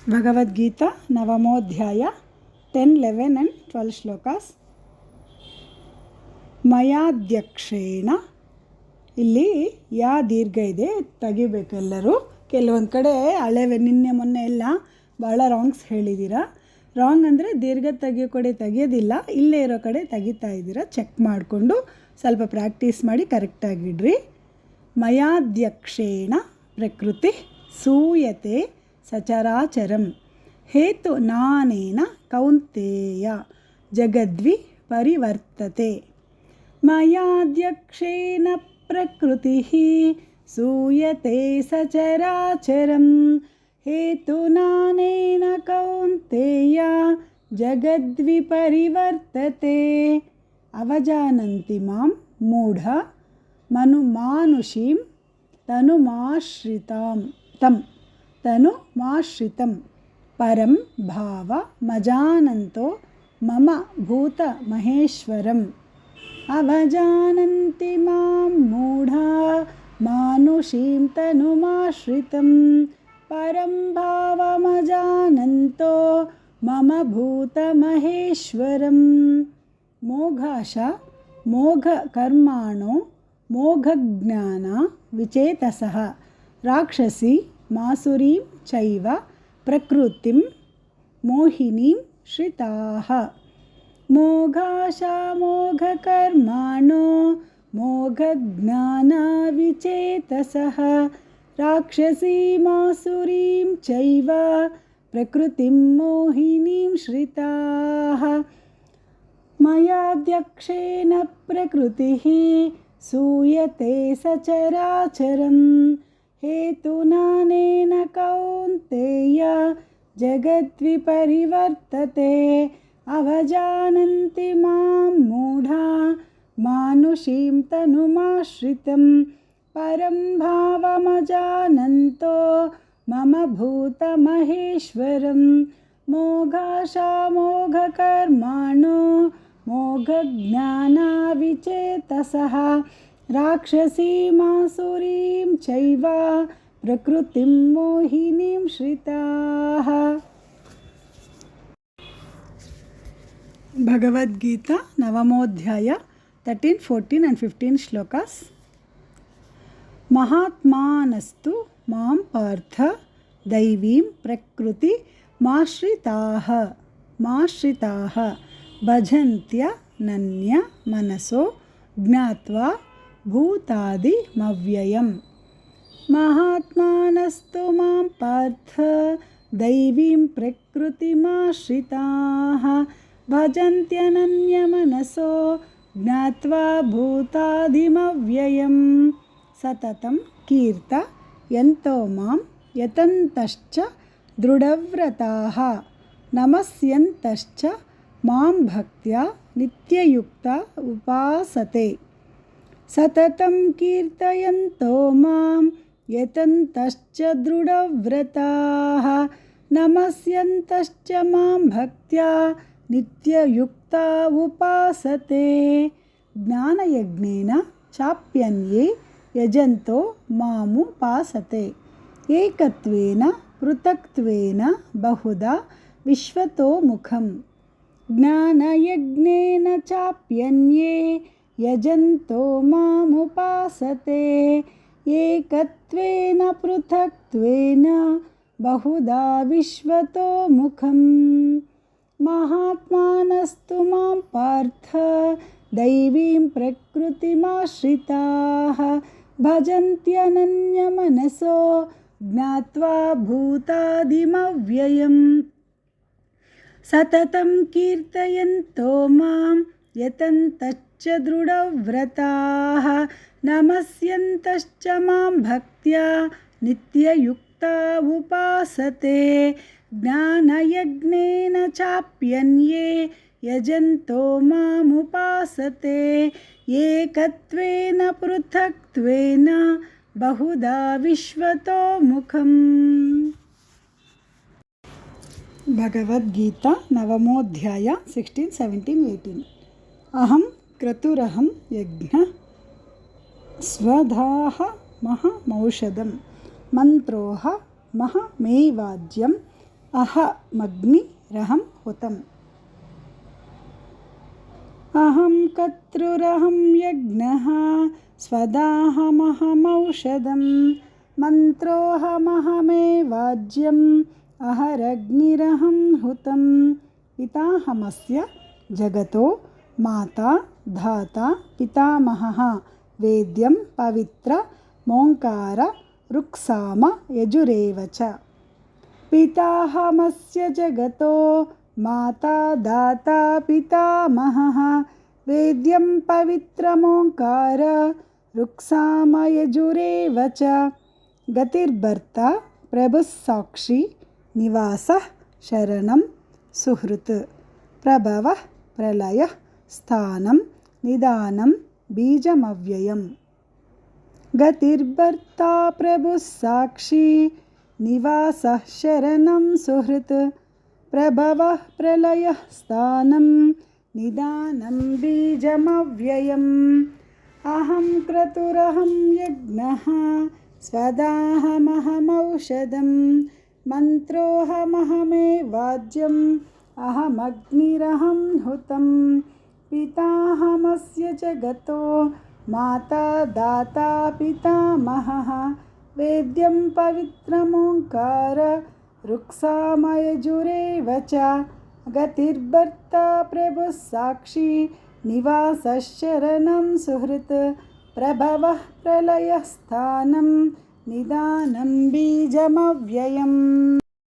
Bhagavad Gita नवमोऽध्याय 10, 11 and 12 shlokas. ಮಯಾಧ್ಯಕ್ಷೇಣ ಇಲ್ಲಿ ಯಾ ದೀರ್ಘ ಇದೆ, ತೆಗಿಬೇಕು ಎಲ್ಲರೂ. ಕೆಲವೊಂದು ಕಡೆ ಹಳೆವೆ ನಿನ್ನೆ ಮೊನ್ನೆ ಎಲ್ಲ ಭಾಳ ರಾಂಗ್ಸ್ ಹೇಳಿದ್ದೀರಾ. ರಾಂಗ್ ಅಂದರೆ ದೀರ್ಘ ತೆಗಿಯೋ ಕಡೆ ತೆಗಿಯೋದಿಲ್ಲ, ಇಲ್ಲೇ ಇರೋ ಕಡೆ ತೆಗಿತಾ ಇದ್ದೀರಾ. ಚೆಕ್ ಮಾಡಿಕೊಂಡು ಸ್ವಲ್ಪ ಪ್ರಾಕ್ಟೀಸ್ ಮಾಡಿ ಕರೆಕ್ಟಾಗಿಡ್ರಿ. ಮಯಾಧ್ಯಕ್ಷೇಣ ಪ್ರಕೃತಿ ಸೂಯತೆ ಸಚರಾಚರಂ ಹೇತು ನಾನೇನ ಕೌಂತೆಯ ಜಗದ್ವಿ ಪರಿವರ್ತತೆ. ಮಯಾಧ್ಯಕ್ಷೇನ ಪ್ರಕೃತಿ ಸೂಯತೆ ಸಚರಾಚರಂ ಹೇತು ನಾನೇನ ಕೌಂತೆಯ ಜಗದ್ವಿ ಪರಿವರ್ತತೆ. ಅವಜಾನಂತಿ ಮಾಂ ಮೂಢ ಮಾನುಷೀಂ ತನುಮಾಶ್ರಿತಂ ಪರಂ ಭಾವ ಮಜಾನಂತೋ ಮಮ ಭೂತ ಮಹೇಶ್ವರಂ. ಅವಜಾನಂತಿ ಮಾಂ ಮೂಢಾ ಮಾನುಷೀಂ ತನುಮಾಶ್ರಿತಂ ಪರಂ ಭಾವ ಮಜಾನಂತೋ ಮಮ ಭೂತ ಮಹೇಶ್ವರಂ. ಮೋಘಾಶ ಮೋಘ ಕರ್ಮಾಣೋ ಮೋಘಜ್ಞಾನ ವಿಚೇತಸಃ ರಾಕ್ಷಸಿ ಮಾಸುರೀಂ ಚೈವ ಪ್ರಕೃತಿಂ ಮೋಹಿನೀಂ ಶ್ರಿತಾಃ. ಮೋಘಾಶಾ ಮೋಘಕರ್ಮಾಣೋ ಮೋಘಜ್ಞಾನ ವಿಚೇತಸಃ ರಾಕ್ಷಸಿ ಮಾಸುರೀಂ ಚೈವ ಪ್ರಕೃತಿಂ ಮೋಹಿನೀಂ ಶ್ರಿತಾಃ. ಮಯಾಧ್ಯಕ್ಷೇನ ಪ್ರಕೃತಿಃ ಸೂಯತೆ ಸಚರಾಚರಂ ಹೇತು ನಾನೇನ ಕೌಂತೆಯ ಜಗದ್ವಿ ಪರಿವರ್ತತೆ. ಅವಜಾನಂತಿ ಮಾಂ ಮೂಢಾ ಮಾನುಷೀಂ ತನುಮಾಶ್ರಿತಂ ಪರಂ ಭಾವಮಜಾನಂತೋ ಮಮ ಭೂತ ಮಹೇಶ್ವರಂ. ಮೋಘಾಶಾ ಮೋಘಕರ್ಮಾಣೋ ಮೋಘಜ್ಞಾನ ವಿಚೇತಸಃ ರಾಕ್ಷಸಿ ಮಾಸುರೀಂ ಚೈವ ಪ್ರಕೃತಿಂ ಮೋಹಿನೀಂ ಶ್ರಿತಾಃ. ಭಗವದ್ಗೀತಾ ನವಮೋಧ್ಯಾಯ 13, 14 and 15 ಶ್ಲೋಕಾಸ್. ಮಹಾತ್ಮಾನಸ್ತು ಮಾಂ ಪಾರ್ಥ ದೈವೀಂ ಪ್ರಕೃತಿ ಮಾಶ್ರಿತಾಃ ಭಜಂತ್ಯ ನನ್ಯ ಮನಸೋ ಜ್ಞಾತ್ವಾ ಭೂತಾದಿಮವ್ಯಯಂ. ಮಹಾತ್ಮಾನಸ್ತು ಮಾಂ ಪಾರ್ಥ ದೈವೀಂ ಪ್ರಕೃತಿಮಾಶ್ರಿತಾಃ ಭಜಂತ್ಯನನ್ಯ ಮನಸೋ ಜ್ಞಾತ್ವಾ ಭೂತಾದಿಮವ್ಯಯಂ. ಸತತಂ ಕೀರ್ತಯಂತೋ ಮಾಂ ಯತಂತಶ್ಚ ದೃಢವ್ರತಾಃ ನಮಸ್ಯಂತಶ್ಚ ಮಾಂ ಭಕ್ತ್ಯಾ ನಿತ್ಯಯುಕ್ತ ಉಪಾಸತೆ. ಸತತಂ ಕೀರ್ತಯಂತೋ ಮಾಂ ಯತಂತಶ್ಚ ದೃಢವ್ರತಾಃ ನಮಸ್ಯಂತಶ್ಚ ಮಾಂ ಭಕ್ತ್ಯಾ ನಿತ್ಯಯುಕ್ತ ಉಪಾಸತೆ. ಜ್ಞಾನಯಜ್ಞೇನ ಚಾಪ್ಯನ್ಯೇ ಯಜಂತೋ ಮಾಮುಪಾಸತೆ ಏಕತ್ವೇನ ಪೃಥಕ್ತ್ವೇನ ಬಹುಧಾ ವಿಶ್ವತೋ ಮುಖಂ. ಜ್ಞಾನಯಜ್ಞೇನ ಚಾಪ್ಯನ್ಯೇ ಯಜಂತೋ ಮಾಮುಪಾಸತೆ ಏಕತ್ವೇನ ಪೃಥಕ್ತ್ವೇನ ಬಹುಧಾ ವಿಶ್ವತೋ ಮುಖಂ. ಮಹಾತ್ಮಾನಸ್ತು ಮಾಂ ಪಾರ್ಥ ದೈವೀಂ ಪ್ರಕೃತಿಮಾಶ್ರಿತಾಃ ಭಜಂತ್ಯನನ್ಯ ಮನಸೋ ಜ್ಞಾತ್ವಾ ಭೂತಾದಿಮವ್ಯಯಂ. ಸತತಂ ಕೀರ್ತಯಂತೋ ಮಾಂ ಯತಂತಶ್ಚ ದೃಢವ್ರತಾಃ ನಮಸ್ಯಂತಶ್ಚ ಮಾಂ ಭಕ್ತ್ಯಾ ನಿತ್ಯಯುಕ್ತ ಉಪಾಸತೆ. ಜ್ಞಾನಯಜ್ಞೇನ ಚಾಪ್ಯನ್ಯೇ ಯಜಂತೋ ಮಾಮುಪಾಸತೆ ಏಕತ್ವೇನ ಪೃಥಕ್ತ್ವೇನ ಬಹುಧಾ ವಿಶ್ವತೋ ಮುಖಂ. ಭಗವದ್ಗೀತಾ ನವಮೋಧ್ಯಾಯ 16, 17, 18. ಅಹಂ ಕ್ರತುರಹಂ ಯಜ್ಞ ಸ್ವಧಾಹ ಮಹಮೌಷಧಂ ಮಂತ್ರೋಹ ಮಹಮೇವಾಜ್ಯಂ अहमग्निरहं हुतम्। अहं कर्तृरहं यज्ञः स्वदाहमहमौषधं मन्त्रोऽहमहमेवाज्यम् अहरग्निरहं हुतं। पिताहमस्य जगतो माता धाता पितामहः वेद्यं पवित्र मोङ्कार ऋक्साम यजुरेव च। पिताहमस्य जगतो माता दाता पितामहः वेद्यं पवित्रमोङ्कार ऋक्साम यजुरेव च। गतिर्भर्ता प्रभुः साक्षी निवासः शरणं सुहृत् प्रभवः प्रलयः स्थानं निदानं बीजमव्ययम्। गतिर्भर्ता प्रभुः साक्षी निवासः शरणं सुहृत् प्रभवः प्रलयः स्थानं निदानं बीजमव्ययम्। अहं क्रतुरहं यज्ञः स्वदाहमहमौषधं मन्त्रोऽहमहमेवाज्यम् अहमग्निरहं हुतं। पिताहमस्य जगतो माता दाता पितामहः वेद्यं पवित्रमोङ्कार ऋक्साम यजुरेव च। गतिर्भर्ता प्रभुः साक्षी निवासः शरणं सुहृत् प्रभवः प्रलयः स्थानं निदानं बीजमव्ययम्।